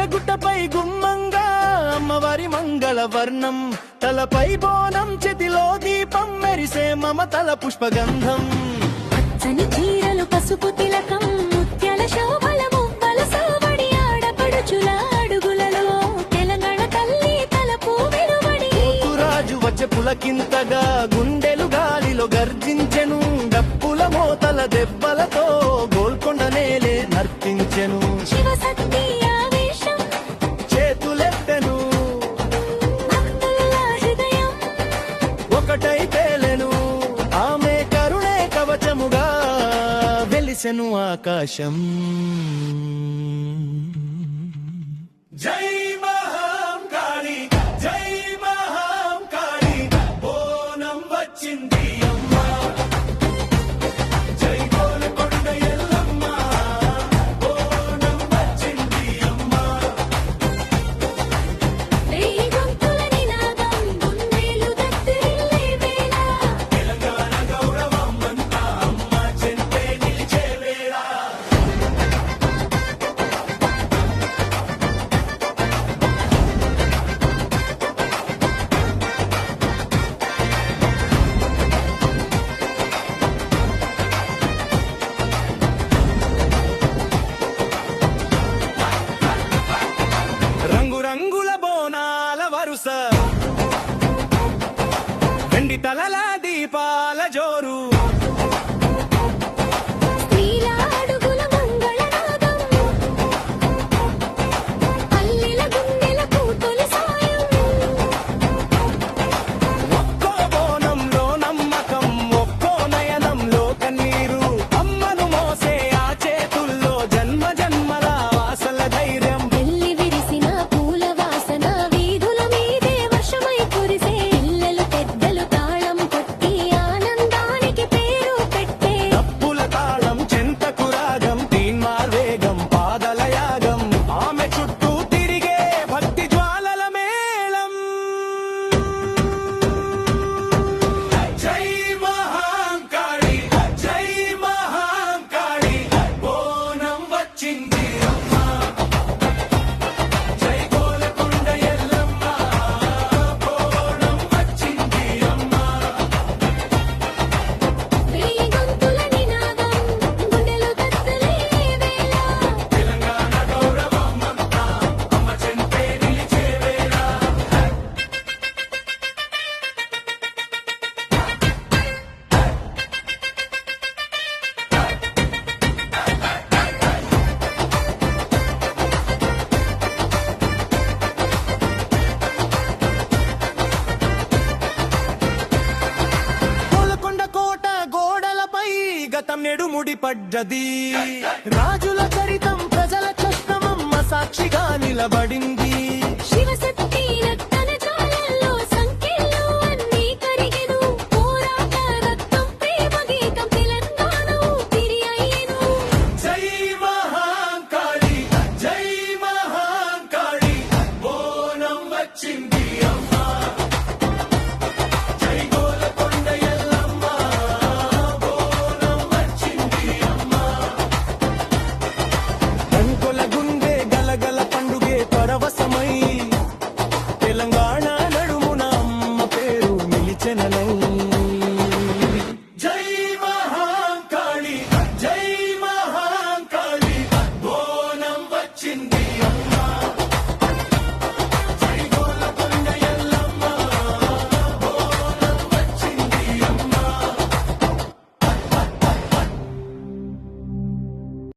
కొండగుట్టపై గుమ్మంగా అమ్మవారి మంగళ వర్ణం, తలపై బోనం చేతిలో దీపం మెరిసే మమతల పుష్పగంధం. పచ్చని చీరలు పసుపు తిలకం ముత్యాల శోభల మువ్వల సోవడి ఆడపడుచుల అడుగులలో తెలంగాణ తల్లి తలపు వెలువడి. రాజు వచ్చే పులకింతగా గుండెలు గాలిలో గర్జించెను, డప్పుల మోతల దెబ్బలతో గోల్కొండ నేలే నర్తించెను. శివశక్తి ఆవేశం చేతులెత్తెను, భక్తుల హృదయం ఒకటై తేలెను. ఆమె కరుణే కవచముగా వెలిసెను ఆకాశం. జై మహాంకాళి, జై మహాంకాళి, బోనం వచ్చింది అమ్మా. జై గోల్కొండ ఎల్లమ్మ, బోనం వచ్చింది అమ్మా. రేయి గొంతుల నినాదం గుండెలు దత్తరిల్లే వేళ. తెలంగాణ గౌరవమంతా అమ్మ చెంతే నిలిచే వేళ. రంగురంగుల బోనాల వరుస, వెండి తలల దీపాల జోరు, స్త్రీల అడుగుల మంగళనాదం, పల్లెల గుండెలకు తొలి సాయం. ఒక్కో బోనంలో నమ్మకం, ఒక్కో నయనంలో కన్నీరు. అమ్మను మోసే ఆ చేతుల్లో జన్మ జన్మల వాసల ధైర్యం. వెళ్ళి విరిసిన పూల వాసన వీధుల మీదే వర్షమై కురిసే. పిల్లలు పెద్దలు తాళం కొట్టి ఆనందానికి పేరు పెట్టే. డప్పుల తాళం చెంతకు రాగం, తీన్మార్ వేగం పాదల యాగం. ఆమె చుట్టూ తిరిగే భక్తి జ్వాలల మేళం. జై మహాంకాళి, జై మహాంకాళి, బోనం వచ్చింది అమ్మా. జై గోల్కొండ ఎల్లమ్మ, బోనం వచ్చింది అమ్మా. రేయి గొంతుల నినాదం గుండెలు దత్తరిల్లే వేళ. తెలంగాణ గౌరవమంతా అమ్మ చెంతే నిలిచే వేళ. గోల్కొండ కోట గోడలపై గతం నెడుముడి పడ్డది. రాజుల చరితం ప్రజల కష్టమమ్మ సాక్షిగా నిలబడింది. శివశక్తి రక్తన జ్వాలల్లో సంఖ్యలు అన్నీ కరిగెను. పోరాట రక్తం ప్రేమ గీతం తెలంగాణ ఊపిరి అయ్యెను. జై మహాంకాళి, జై మహాంకాళి, బోనం వచ్చింది అమ్మా. జై గోల్కొండ ఎల్లమ్మ, బోనం వచ్చింది అమ్మా. కంకొల గుండె గలగల పండుగే పరవశమై తెలంగాణ నడుమున అమ్మ పేరు నిలిచెనలై.